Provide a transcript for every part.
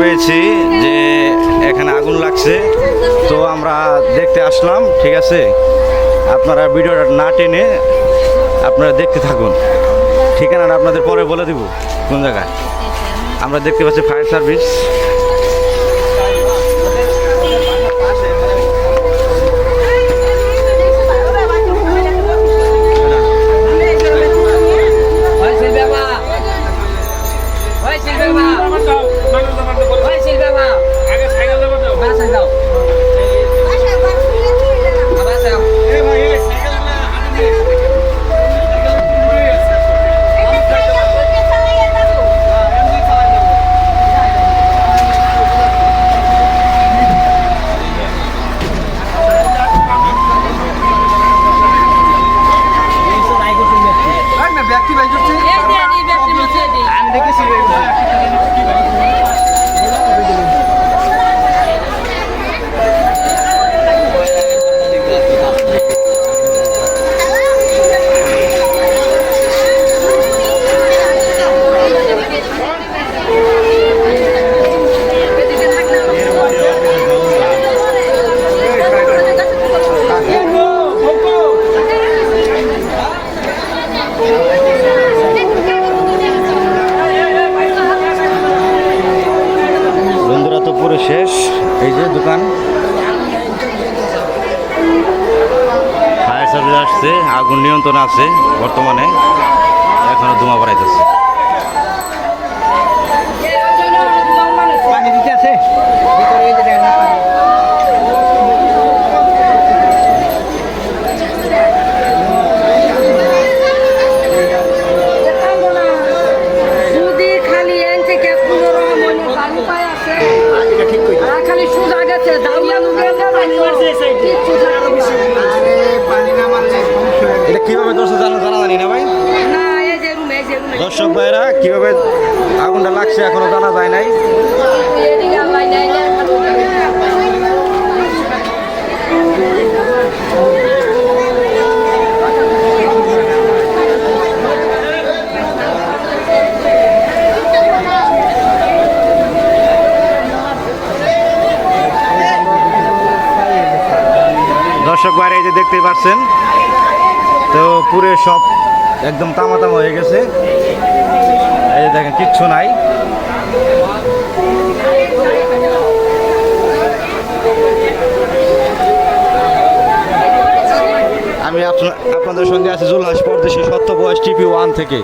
পেয়েছি যে এখানে আগুন লাগছে, তো আমরা দেখতে আসলাম। ঠিক আছে, আপনারা ভিডিওটা না টেনে আপনারা দেখতে থাকুন। ঠিকানাটা আপনাদের পরে বলে দিব কোন জায়গায়। আমরা দেখতে পাচ্ছি ফায়ার সার্ভিস। শেষ। এই যে দোকান, ফায়ার সার্ভিস আসছে, আগুন নিয়ন্ত্রণ আছে বর্তমানে, এখনো ধোঁয়া বাড়াইতেছে। এটা কিভাবে দর্শক জানা জানি না ভাই। দর্শক ভাইরা কিভাবে আগুনটা লাগছে এখনো জানা যায় নাই। দর্শক বাইরে এই যে দেখতেই পাচ্ছেন, তো পুরো সব একদম তামা হয়ে গেছে। এই যে দেখেন কিচ্ছু নাই। আমি আপনাদের সঙ্গে আছি জুলহাস পরদেশী সত্য বয়স টিভি 1 থেকে।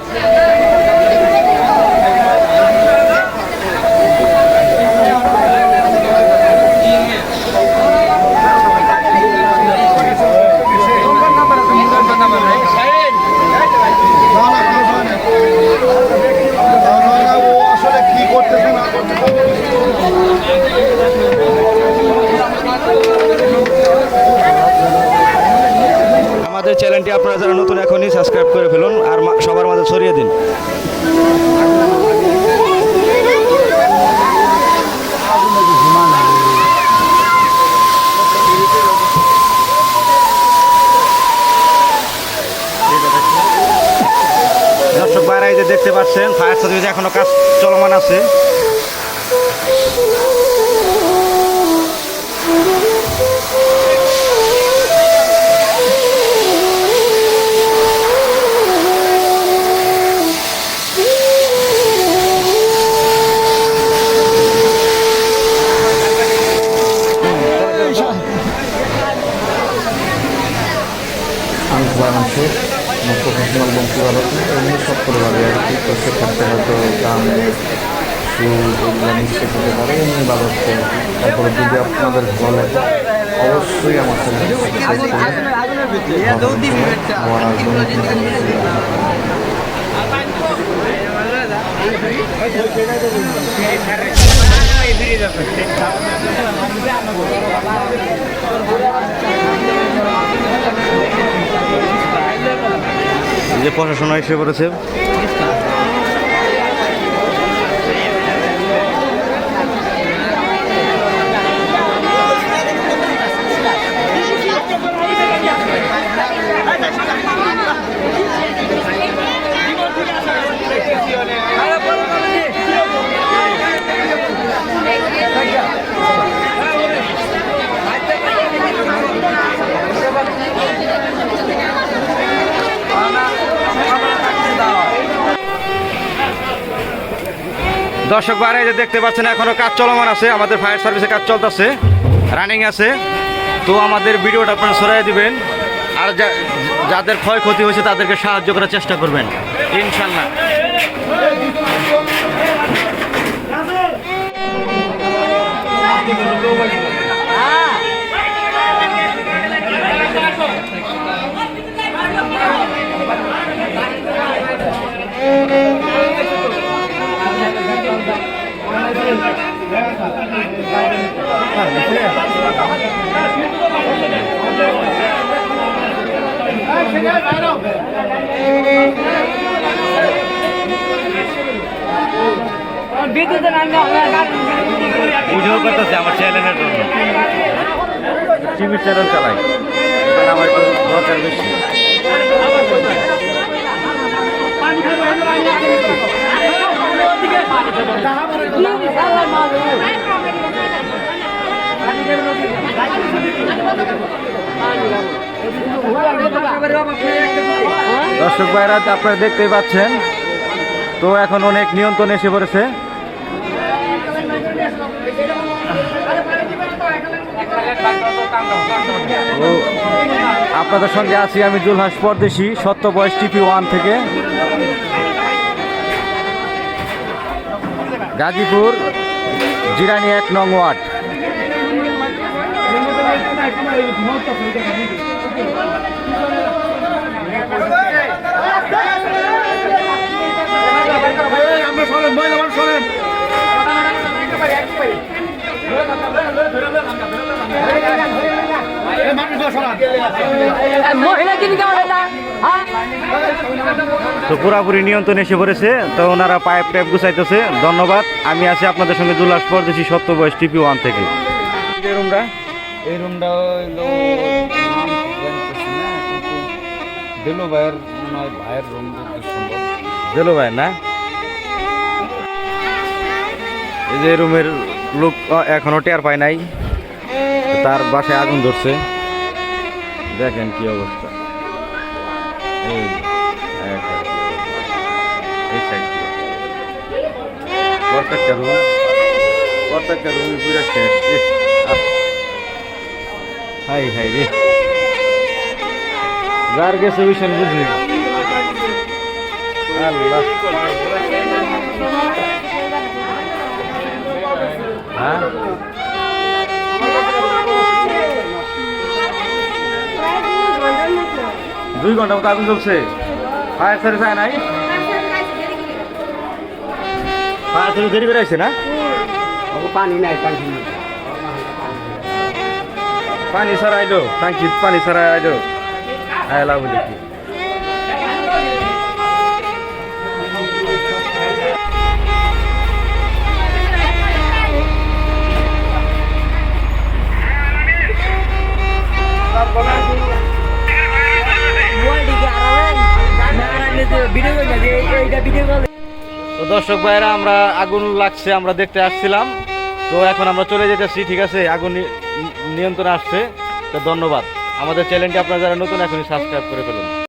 আমাদের চ্যানেলটি আপনারা যারা নতুন এখনই সাবস্ক্রাইব করে ফেলুন আর সবার মাঝে ছড়িয়ে দিন। দর্শক বাইরে যে দেখতে পাচ্ছেন ফায়ার সার্ভিস এখনো কাজ চলমান আছে। মানুষের প্রফেশনাল বংশী ভালো এমনি সব পরিবারে আর কি, তো সেক্ষেত্রে হয়তো গান সুর এগুলো মিশতে হতে পারে, এমনি বাজাচ্ছে আর কি। তারপরে যদি আপনাদের ভালো লাগে অবশ্যই আমার চ্যানেলটি সাবস্ক্রাইব যে প্রশাসন এসে পড়েছে। দর্শক বাইরে যে দেখতে পাচ্ছেন এখনো কাজ চলমান আছে, আমাদের ফায়ার সার্ভিসে কাজ চলতেছে, রানিং আছে। তো আমাদের ভিডিওটা আপনারা ছড়াই দিবেন, আর যাদের ক্ষয়ক্ষতি হয়েছে তাদেরকে সাহায্য করার চেষ্টা করবেন ইনশাল্লাহ। ভিডিও করতেছে আমার চ্যানেলের জন্য, টিভি চ্যানেল চালাই, এখানে আমার একটু দরকার বেশি। দর্শক ভাইরা আপনারা দেখতেই পাচ্ছেন, তো এখন অনেক নিয়ন্ত্রণ এসে পড়েছে। তো আপনাদের সঙ্গে আছি আমি জুলহাস পরদেশি, সত্য বয়স TP1 থেকে, গাজীপুর জিরানি 1 নং ওয়ার্ড। তো পুরাপুরি নিয়ন্ত্রণ এসে পড়েছে, তো ওনারা পাইপ টাইপ গুছাইতেছে। ধন্যবাদ। আমি আছি আপনাদের সঙ্গে জুলহাস পরদেশি, সত্য বয়স TP1 থেকে। এই রুমটা হইলো নাম জানতেছি না, কিন্তু দেলো ভাইয়ের মনে হয় ভাইয়ের রুম সম্ভব। দেলো ভাই না, এই যে রুমের লোক এখনো টের পায় নাই, তার বাসায় আগুন ধরছে। দেখেন কি অবস্থা, এই সাইড প্রত্যেকটা রুম পুরো শেষ। হাই হাই রে, যার গেছে ভীষণ বুঝলি। আল্লাহ, হ্যাঁ 2 ঘন্টা মতো আগুন চলছে। ফায়ার সার্ভিস আয় নাই, ফায়ার সার্ভিস দেরি করে আসছে না, পানি নাই, পানি ছাড়া আইলো, টাঙ্কি পানি ছাড়া আইলো, আয়লা বুঝি কি। তো দর্শক ভাইরা, আমরা আগুন লাগছে আমরা দেখতে আসছিলাম, তো এখন আমরা চলে যেতেছি। ঠিক আছে, আগুন নিয়ন্ত্রণে আসছে। তো ধন্যবাদ। আমাদের চ্যানেলটি আপনারা যারা নতুন এখনই সাবস্ক্রাইব করে ফেলুন।